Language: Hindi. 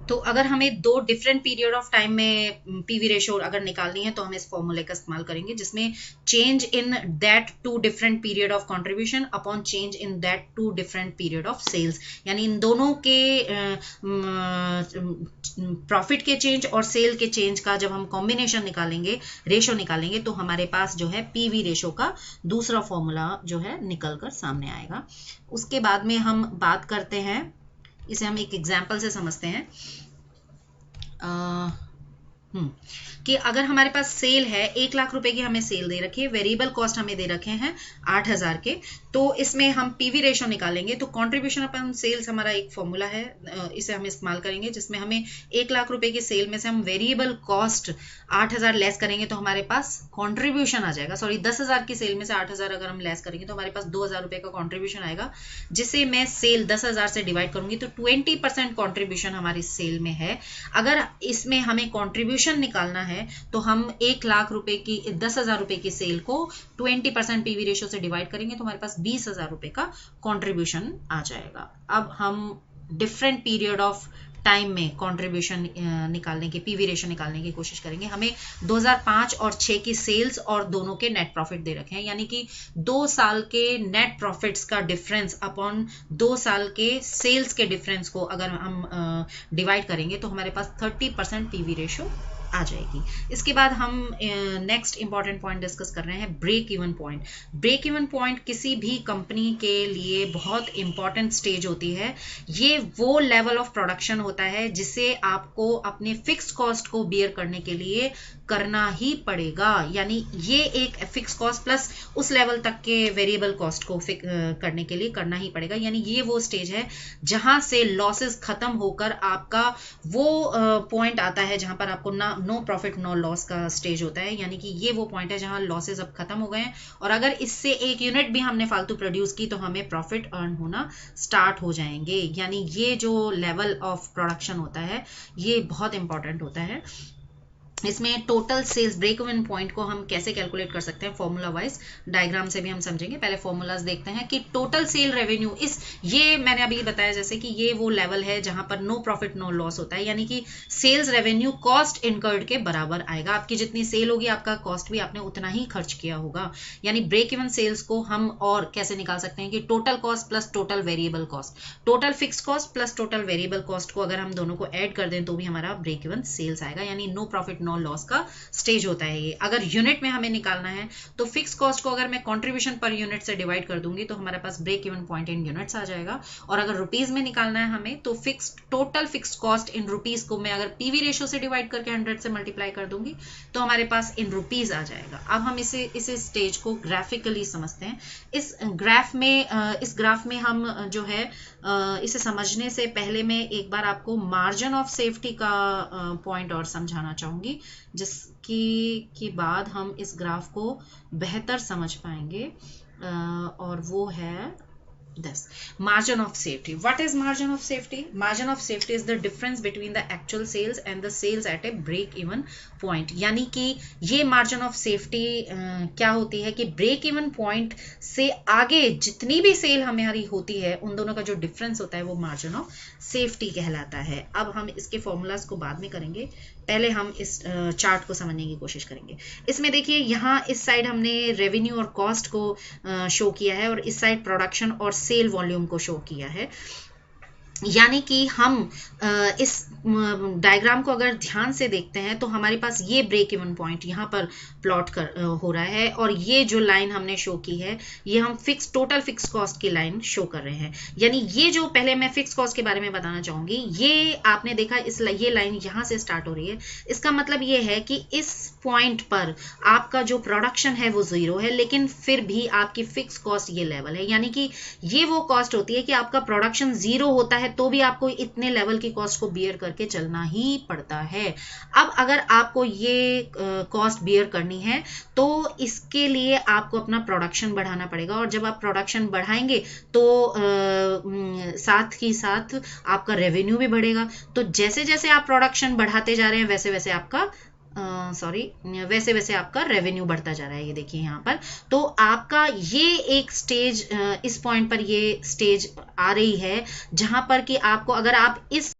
तो अगर हमें दो डिफरेंट पीरियड ऑफ टाइम में पीवी रेशो अगर निकालनी है तो हम इस फॉर्मूले का इस्तेमाल करेंगे, जिसमें change in that two different period of contribution upon change in that two different period of sales, यानी इन दोनों के प्रॉफिट के चेंज और सेल के चेंज का जब हम कॉम्बिनेशन निकालेंगे, रेशो निकालेंगे, तो हमारे पास जो है पीवी रेशो का दूसरा फॉर्मूला जो है निकल कर सामने आएगा। उसके बाद में हम बात करते हैं, इसे हम एक एग्जाम्पल से समझते हैं कि अगर हमारे पास सेल है 1 लाख रुपए की, हमें सेल दे रखी है, वेरिएबल कॉस्ट हमें दे रखे हैं 8,000 के, तो इसमें हम पीवी रेशो निकालेंगे। तो कंट्रीब्यूशन अपॉन सेल्स हमारा एक फॉर्मूला है, इसे हम इस्तेमाल करेंगे, जिसमें हमें 1 लाख रुपए की सेल में से हम वेरिएबल कॉस्ट 8,000 लेस करेंगे तो हमारे पास कंट्रीब्यूशन आ जाएगा। सॉरी, 10,000 की सेल में से 8,000 अगर हम लेस करेंगे तो हमारे पास 2,000 रुपए का कंट्रीब्यूशन आएगा, जिसे मैं सेल 10,000 से डिवाइड करूंगी तो 20% कंट्रीब्यूशन हमारी सेल में है। अगर इसमें हमें कंट्रीब्यूशन निकालना है तो हम 1 लाख रुपए की 10,000 रुपए की सेल को 20% पीवी रेशो से डिवाइड करेंगे तो हमारे पास 20,000 रुपए का कंट्रीब्यूशन आ जाएगा। अब हम डिफरेंट पीरियड ऑफ टाइम में कंट्रीब्यूशन निकालने की, पीवी रेशो निकालने की कोशिश करेंगे। हमें 2005 और 6 की सेल्स और दोनों के नेट प्रॉफिट दे रखे हैं, यानी कि 2 साल के नेट प्रॉफिट्स का डिफरेंस अपॉन 2 साल के सेल्स के डिफरेंस को अगर हम डिवाइड करेंगे तो हमारे पास 30% पीवी रेशो आ जाएगी। इसके बाद हम नेक्स्ट इंपॉर्टेंट पॉइंट डिस्कस कर रहे हैं, break even point. Break even point किसी भी कंपनी के लिए बहुत इंपॉर्टेंट स्टेज होती है। ये वो लेवल ऑफ प्रोडक्शन होता है जिसे आपको अपने फिक्स्ड कॉस्ट को बियर करने के लिए करना ही पड़ेगा, यानी ये एक फिक्स कॉस्ट प्लस उस लेवल तक के वेरिएबल कॉस्ट को करने के लिए करना ही पड़ेगा। यानी ये वो स्टेज है जहां से लॉसेस खत्म होकर आपका वो पॉइंट आता है जहां पर आपको ना नो प्रॉफिट नो लॉस का स्टेज होता है, यानी कि ये वो पॉइंट है जहां लॉसेस अब खत्म हो गए हैं और अगर इससे 1 यूनिट भी हमने फालतू प्रोड्यूस की तो हमें प्रॉफिट अर्न होना स्टार्ट हो जाएंगे। यानी ये जो लेवल ऑफ प्रोडक्शन होता है ये बहुत इंपॉर्टेंट होता है। इसमें total sales break even point को हम कैसे कैलकुलेट कर सकते हैं, फॉर्मूला वाइज डायग्राम से भी हम समझेंगे। पहले फॉर्मूलाज देखते हैं कि टोटल सेल रेवेन्यू, ये मैंने अभी बताया जैसे कि ये वो लेवल है जहां पर नो प्रॉफिट नो लॉस होता है, यानी कि सेल्स रेवेन्यू कॉस्ट इनकर्ड के बराबर आएगा। आपकी जितनी सेल होगी आपका कॉस्ट भी आपने उतना ही खर्च किया होगा। यानी ब्रेक इवन सेल्स को हम और कैसे निकाल सकते हैं कि total cost plus total variable cost, total fix cost plus total variable cost को अगर हम दोनों को ऐड कर दें तो भी हमारा ब्रेक इवन सेल्स आएगा, यानी नो प्रॉफिट नो लॉस का स्टेज होता है ये। अगर यूनिट में हमें निकालना है तो फिक्स कॉस्ट को अगर मैं कंट्रीब्यूशन पर यूनिट से डिवाइड कर दूंगी तो हमारे पास break even point in units आ जाएगा, और अगर रुपीस में निकालना है हमें तो total fix cost in rupees को मैं अगर पीवी रेशो से डिवाइड करके 100 से मल्टीप्लाई कर दूंगी तो हमारे पास इन रुपीस आ जाएगा। अब हम इसे स्टेज को ग्राफिकली समझते हैं। इस ग्राफ में हम जो है इसे समझने से पहले मैं एक बार आपको मार्जिन ऑफ सेफ्टी का पॉइंट और समझाना चाहूंगी, जिसकी बाद हम इस ग्राफ को बेहतर समझ पाएंगे, और वो है this margin of safety. What is margin of safety? Margin of safety is the difference between the actual sales and the sales at a break even point. यानी कि ये margin of safety क्या होती है कि break even point से आगे जितनी भी सेल हमारी होती है उन दोनों का जो डिफरेंस होता है वो margin of safety कहलाता है। अब हम इसके फॉर्मूलाज को बाद में करेंगे, पहले हम इस चार्ट को समझने की कोशिश करेंगे। इसमें देखिए यहाँ इस साइड हमने रेवेन्यू और कॉस्ट को शो किया है और इस साइड प्रोडक्शन और सेल वॉल्यूम को शो किया है। यानी कि हम इस डायग्राम को अगर ध्यान से देखते हैं तो हमारे पास ये ब्रेक इवन पॉइंट यहाँ पर प्लॉट हो रहा है, और ये जो लाइन हमने शो की है ये हम टोटल फिक्स कॉस्ट की लाइन शो कर रहे हैं। यानी ये जो पहले मैं फिक्स कॉस्ट के बारे में बताना चाहूंगी, ये आपने देखा ये लाइन यहाँ से स्टार्ट हो रही है। इसका मतलब ये है कि इस पॉइंट पर आपका जो प्रोडक्शन है वो 0 है, लेकिन फिर भी आपकी फिक्स कॉस्ट ये लेवल है। यानी कि ये वो कॉस्ट होती है कि आपका प्रोडक्शन 0 होता है तो भी आपको इतने लेवल की कॉस्ट को बियर करके चलना ही पड़ता है। अब अगर आपको ये कॉस्ट बियर करनी है तो इसके लिए आपको अपना प्रोडक्शन बढ़ाना पड़ेगा, और जब आप प्रोडक्शन बढ़ाएंगे तो साथ ही साथ आपका रेवेन्यू भी बढ़ेगा। तो जैसे जैसे आप प्रोडक्शन बढ़ाते जा रहे हैं वैसे वैसे आपका वैसे वैसे आपका रेवेन्यू बढ़ता जा रहा है। ये देखिए यहाँ पर तो आपका ये एक स्टेज, इस पॉइंट पर ये स्टेज आ रही है जहां पर कि आपको, अगर आप इस